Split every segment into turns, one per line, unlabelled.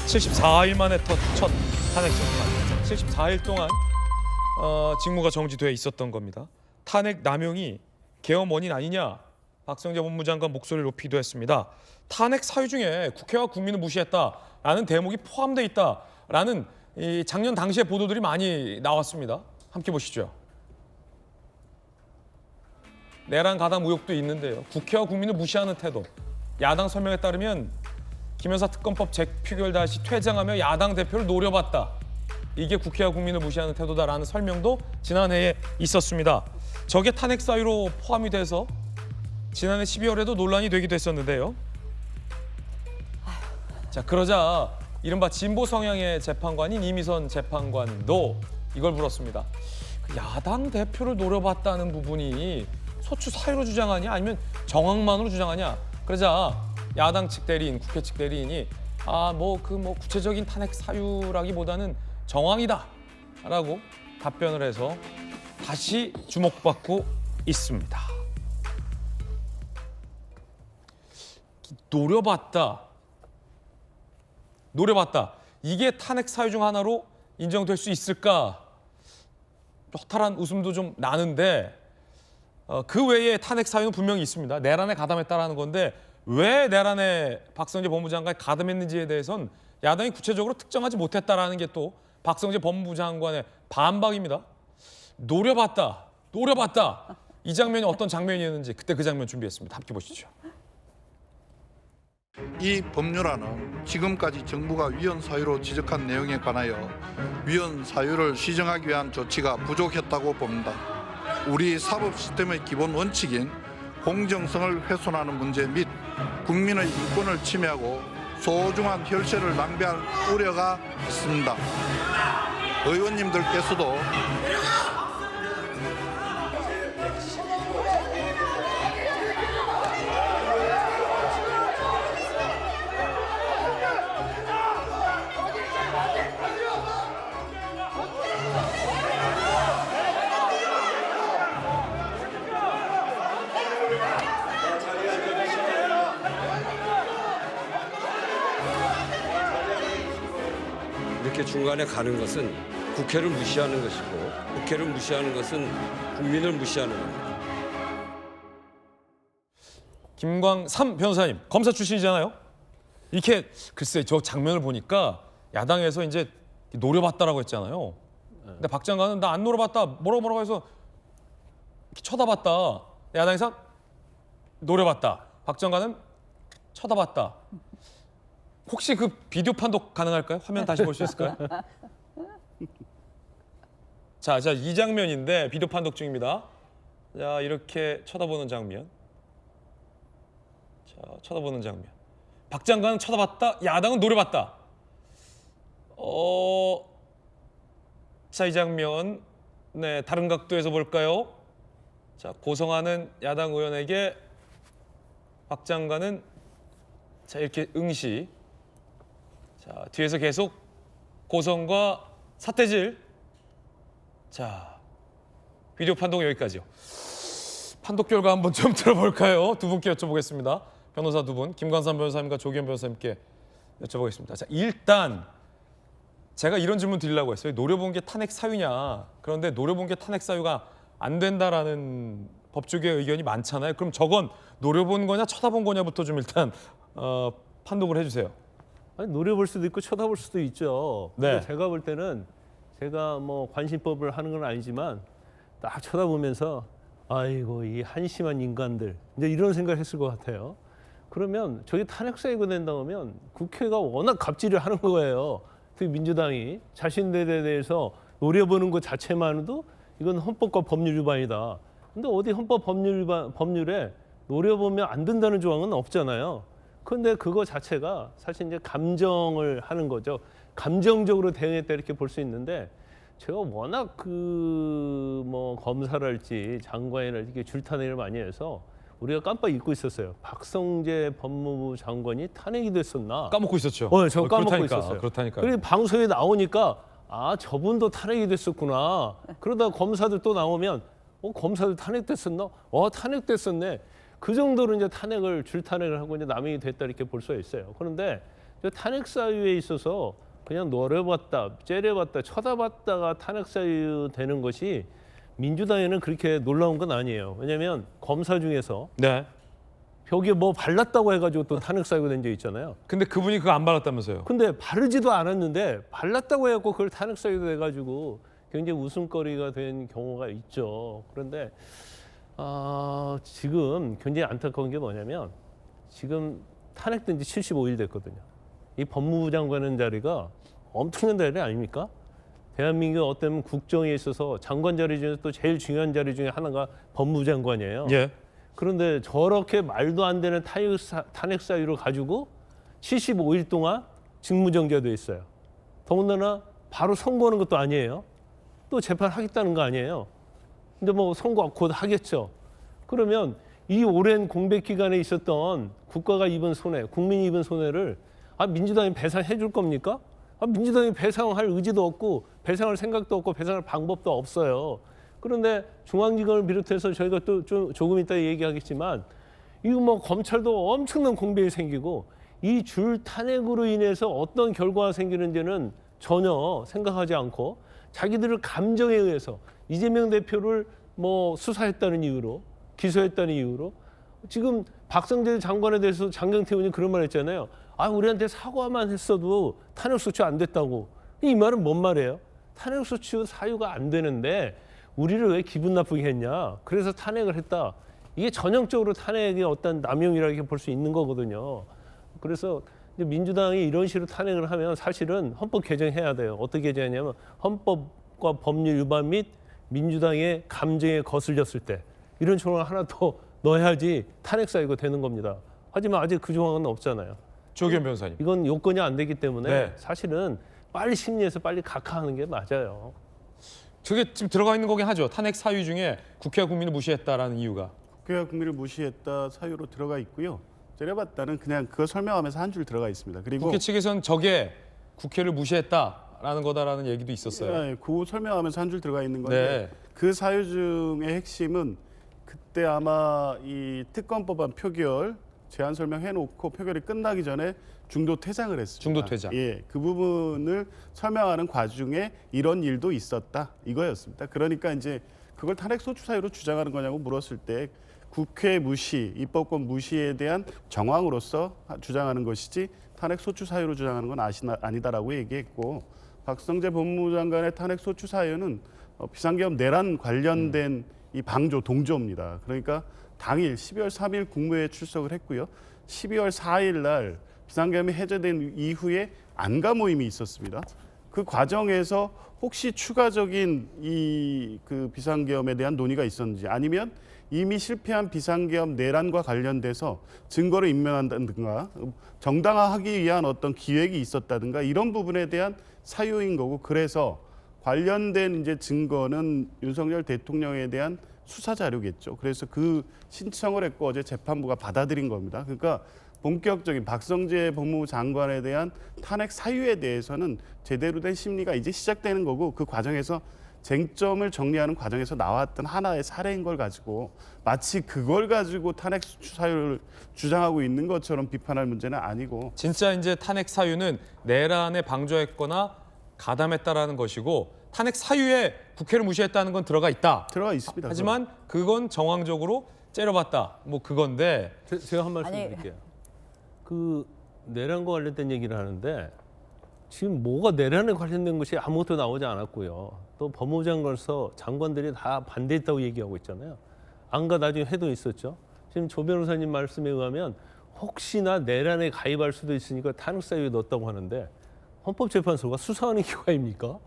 74일 만에 첫 탄핵 재판. 74일 동안 직무가 정지돼 있었던 겁니다. 탄핵 남용이 계엄 원인 아니냐? 박성재 법무장관 목소리를 높이기도 했습니다. 탄핵 사유 중에 국회와 국민을 무시했다라는 대목이 포함되어 있다라는 작년 당시의 보도들이 많이 나왔습니다. 함께 보시죠. 내란 가담 의혹도 있는데요. 국회와 국민을 무시하는 태도. 야당 설명에 따르면 김여사 특검법 재표결 다시 퇴장하며 야당 대표를 노려봤다. 이게 국회와 국민을 무시하는 태도다라는 설명도 지난해에 있었습니다. 저게 탄핵 사유로 포함이 돼서 지난해 12월에도 논란이 되기도 했었는데요. 자, 그러자 이른바 진보 성향의 재판관인 이미선 재판관도 이걸 물었습니다. 야당 대표를 노려봤다는 부분이 소추 사유로 주장하냐 아니면 정황만으로 주장하냐? 그러자 야당 측 대리인, 국회 측 대리인이 구체적인 탄핵 사유라기보다는 정황이다라고 답변을 해서 다시 주목받고 있습니다. 노려봤다. 이게 탄핵 사유 중 하나로 인정될 수 있을까? 허탈한 웃음도 좀 나는데 그 외에 탄핵 사유는 분명히 있습니다. 내란에 가담했다라는 건데 왜 내란에 박성재 법무장관이 가담했는지에 대해선 야당이 구체적으로 특정하지 못했다라는 게 또 박성재 법무부 장관의 반박입니다. 노려봤다. 이 장면이 어떤 장면이었는지 그때 그 장면 준비했습니다. 함께 보시죠.
이 법률안은 지금까지 정부가 위헌 사유로 지적한 내용에 관하여 위헌 사유를 시정하기 위한 조치가 부족했다고 봅니다. 우리 사법 시스템의 기본 원칙인 공정성을 훼손하는 문제 및 국민의 인권을 침해하고 소중한 혈세를 낭비할 우려가 있습니다. 의원님들께서도
이렇게 중간에 가는 것은 국회를 무시하는 것이고 국회를 무시하는 것은 국민을 무시하는 겁니다.
김광삼 변호사님, 검사 출신이잖아요. 이렇게 글쎄 저 장면을 보니까 야당에서 이제 노려봤다라고 했잖아요. 근데 박 장관은 나 안 노려봤다 뭐라고 해서 이렇게 쳐다봤다. 야당에서 노려봤다. 박 장관은 쳐다봤다. 혹시 그 비디오 판독 가능할까요? 화면 다시 볼 수 있을까요? 자, 이 장면인데 비디오 판독 중입니다. 자, 이렇게 쳐다보는 장면. 자, 쳐다보는 장면. 박 장관은 쳐다봤다. 야당은 노려봤다. 자, 이 장면. 네, 다른 각도에서 볼까요? 자, 고성하는 야당 의원에게 박 장관은 자, 이렇게 응시. 자, 뒤에서 계속 고성과 사태질. 자, 비디오 판독 여기까지요. 판독 결과 한번 좀 들어볼까요? 두 분께 여쭤보겠습니다. 변호사 두 분, 김광삼 변호사님과 조기현 변호사님께 여쭤보겠습니다. 자, 일단 제가 이런 질문 드리려고 했어요. 노려본 게 탄핵 사유냐? 그런데 노려본 게 탄핵 사유가 안 된다라는 법조계의 의견이 많잖아요. 그럼 저건 노려본 거냐 쳐다본 거냐부터 좀 일단 판독을 해주세요.
아니, 노려볼 수도 있고 쳐다볼 수도 있죠.
네.
근데 제가 볼 때는 제가 뭐 관심법을 하는 건 아니지만 딱 쳐다보면서 아이고 이 한심한 인간들 이제 이런 생각을 했을 것 같아요. 그러면 저게 탄핵 사유가 된다고 하면 국회가 워낙 갑질을 하는 거예요. 특히 민주당이 자신들에 대해서 노려보는 것 자체만으로도 이건 헌법과 법률 위반이다. 근데 어디 헌법 법률에 노려보면 안 된다는 조항은 없잖아요. 그런데 그거 자체가 사실 이제 감정을 하는 거죠. 감정적으로 대응했다 이렇게 볼 수 있는데 제가 워낙 검사랄지 장관이랄지 이렇게 줄타내기를 많이 해서 우리가 깜빡 잊고 있었어요. 박성재 법무부 장관이 탄핵이 됐었나?
까먹고 있었죠.
저 까먹고 있었어요.
그렇다니까.
그리고 방송에 나오니까 저분도 탄핵이 됐었구나. 그러다 검사들 또 나오면 검사들 탄핵됐었나? 탄핵됐었네. 그 정도로 이제 줄탄핵을 하고 이제 남용이 됐다 이렇게 볼 수가 있어요. 그런데 저 탄핵 사유에 있어서 그냥 노려봤다, 째려봤다, 쳐다봤다가 탄핵 사유 되는 것이 민주당에는 그렇게 놀라운 건 아니에요. 왜냐하면 검사 중에서
네.
벽에 뭐 발랐다고 해가지고 또 탄핵 사유가 된 적 있잖아요.
근데 그분이 그거 안 받았다면서요?
근데 바르지도 않았는데 발랐다고 해갖고 그걸 탄핵 사유가 돼가지고 굉장히 웃음거리가 된 경우가 있죠. 그런데 지금 굉장히 안타까운 게 뭐냐면 지금 탄핵된 지 75일 됐거든요. 이 법무부 장관의 자리가 엄청난 자리 아닙니까? 대한민국 어떤 국정에 있어서 장관 자리 중에서 또 제일 중요한 자리 중에 하나가 법무부 장관이에요.
예.
그런데 저렇게 말도 안 되는 탄핵 사유를 가지고 75일 동안 직무정지돼 있어요. 더군다나 바로 선고하는 것도 아니에요. 또 재판하겠다는 거 아니에요. 근데 뭐 선고 곧 하겠죠. 그러면 이 오랜 공백 기간에 있었던 국가가 입은 손해, 국민이 입은 손해를 민주당이 배상해 줄 겁니까? 민주당이 배상할 의지도 없고 배상할 생각도 없고 배상할 방법도 없어요. 그런데 중앙지검을 비롯해서 저희가 또 조금 이따 얘기하겠지만 이거 뭐 검찰도 엄청난 공백이 생기고 이 줄 탄핵으로 인해서 어떤 결과가 생기는지는 전혀 생각하지 않고 자기들의 감정에 의해서 이재명 대표를 뭐 수사했다는 이유로 기소했다는 이유로 지금 박성재 장관에 대해서 장경태 의원이 그런 말 했잖아요. 우리한테 사과만 했어도 탄핵소추 안 됐다고. 이 말은 뭔 말이에요? 탄핵소추 사유가 안 되는데 우리를 왜 기분 나쁘게 했냐. 그래서 탄핵을 했다. 이게 전형적으로 탄핵의 어떤 남용이라고 볼 수 있는 거거든요. 그래서 민주당이 이런 식으로 탄핵을 하면 사실은 헌법 개정해야 돼요. 어떻게 개정하냐면 헌법과 법률 위반 및 민주당의 감정에 거슬렸을 때 이런 조항을 하나 더 넣어야지 탄핵 사유가 되는 겁니다. 하지만 아직 그 조항은 없잖아요.
조기현 변호사님.
이건 요건이 안 되기 때문에
네.
사실은 빨리 심리해서 빨리 각하하는 게 맞아요.
저게 지금 들어가 있는 거긴 하죠. 탄핵 사유 중에 국회와 국민을 무시했다라는 이유가.
국회와 국민을 무시했다 사유로 들어가 있고요. 째려봤다는 그냥 그거 설명하면서 한 줄 들어가 있습니다. 그리고
국회 측에서는 저게 국회를 무시했다라는 거다라는 얘기도 있었어요.
그 설명하면서 한 줄 들어가 있는 건데
네.
그 사유 중의 핵심은 그때 아마 이 특검법안 표결 제안 설명해놓고 표결이 끝나기 전에 중도 퇴장을 했습니다.
중도 퇴장.
예, 그 부분을 설명하는 과중에 이런 일도 있었다 이거였습니다. 그러니까 이제 그걸 탄핵 소추 사유로 주장하는 거냐고 물었을 때 국회 무시, 입법권 무시에 대한 정황으로서 주장하는 것이지 탄핵 소추 사유로 주장하는 건 아니다라고 얘기했고 박성재 법무부 장관의 탄핵 소추 사유는 비상계엄 내란 관련된 이 방조 동조입니다. 그러니까 당일 12월 3일 국무회에 출석을 했고요. 12월 4일 날 비상계엄이 해제된 이후에 안가 모임이 있었습니다. 그 과정에서 혹시 추가적인 그 비상계엄에 대한 논의가 있었는지 아니면 이미 실패한 비상계엄 내란과 관련돼서 증거를 인멸한다든가 정당화하기 위한 어떤 기획이 있었다든가 이런 부분에 대한 사유인 거고 그래서 관련된 이제 증거는 윤석열 대통령에 대한 수사 자료겠죠. 그래서 그 신청을 했고 어제 재판부가 받아들인 겁니다. 그러니까 본격적인 박성재 법무부 장관에 대한 탄핵 사유에 대해서는 제대로 된 심리가 이제 시작되는 거고 그 과정에서 쟁점을 정리하는 과정에서 나왔던 하나의 사례인 걸 가지고 마치 그걸 가지고 탄핵 사유를 주장하고 있는 것처럼 비판할 문제는 아니고
진짜 이제 탄핵 사유는 내란에 방조했거나 가담했다라는 것이고 탄핵 사유에 국회를 무시했다는 건 들어가 있다.
들어가 있습니다.
하지만 그건 정황적으로 째려봤다. 뭐 그건데
제가 한 말씀
아니,
드릴게요. 그 내란과 관련된 얘기를 하는데 지금 뭐가 내란에 관련된 것이 아무것도 나오지 않았고요. 또 법무부 장관에서 장관들이 다 반대했다고 얘기하고 있잖아요. 안가 나중에 해도 있었죠. 지금 조 변호사님 말씀에 의하면 혹시나 내란에 가입할 수도 있으니까 탄핵 사유에 넣었다고 하는데 헌법재판소가 수사하는 기관입니까?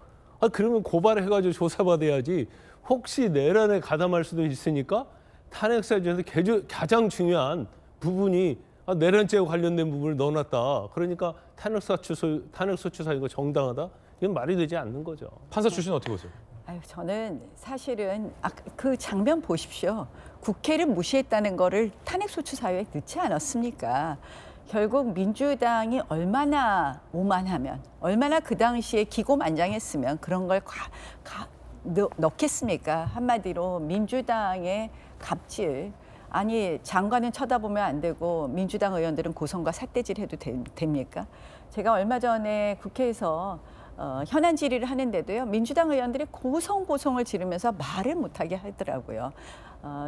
그러면 고발해가지고 조사받아야지. 혹시 내란에 가담할 수도 있으니까 탄핵 사유 중에서 가장 중요한 부분이 내란죄와 관련된 부분을 넣어놨다. 그러니까 탄핵소추 사유가 정당하다? 이건 말이 되지 않는 거죠.
판사 출신 어떻게 보세요?
저는 사실은 그 장면 보십시오. 국회를 무시했다는 거를 탄핵소추 사유에 넣지 않았습니까? 결국 민주당이 얼마나 오만하면, 얼마나 그 당시에 기고만장했으면 그런 걸 넣겠습니까? 한마디로 민주당의 갑질. 아니 장관은 쳐다보면 안 되고 민주당 의원들은 고성과 삿대질 해도 됩니까? 제가 얼마 전에 국회에서 현안 질의를 하는데도요, 민주당 의원들이 고성고성을 지르면서 말을 못하게 하더라고요.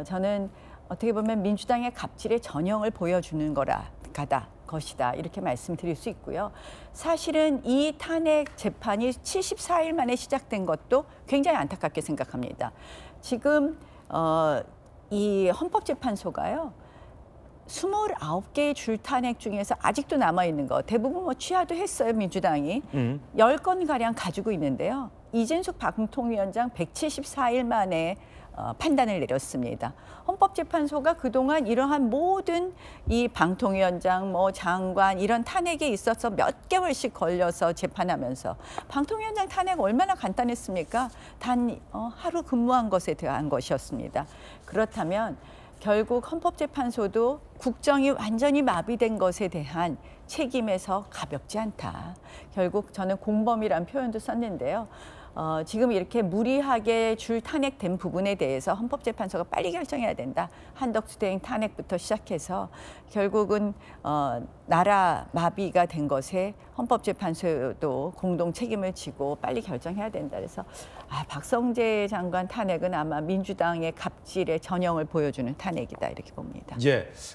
저는 어떻게 보면 민주당의 갑질의 전형을 보여주는 것이다 이렇게 말씀드릴 수 있고요. 사실은 이 탄핵 재판이 74일 만에 시작된 것도 굉장히 안타깝게 생각합니다. 지금 이 헌법재판소가요, 29개의 줄 탄핵 중에서 아직도 남아있는 거 대부분 뭐 취하도 했어요, 민주당이. 10건가량 가지고 있는데요. 이진숙 방통위원장 174일 만에 판단을 내렸습니다. 헌법재판소가 그동안 이러한 모든 이 방통위원장, 뭐 장관 이런 탄핵에 있어서 몇 개월씩 걸려서 재판하면서, 방통위원장 탄핵 얼마나 간단했습니까? 단 하루 근무한 것에 대한 것이었습니다. 그렇다면 결국 헌법재판소도 국정이 완전히 마비된 것에 대한 책임에서 가볍지 않다. 결국 저는 공범이란 표현도 썼는데요. 지금 이렇게 무리하게 줄 탄핵된 부분에 대해서 헌법재판소가 빨리 결정해야 된다. 한덕수 대행 탄핵부터 시작해서 결국은 나라 마비가 된 것에 헌법재판소도 공동 책임을 지고 빨리 결정해야 된다. 그래서 박성재 장관 탄핵은 아마 민주당의 갑질의 전형을 보여주는 탄핵이다 이렇게 봅니다.
예.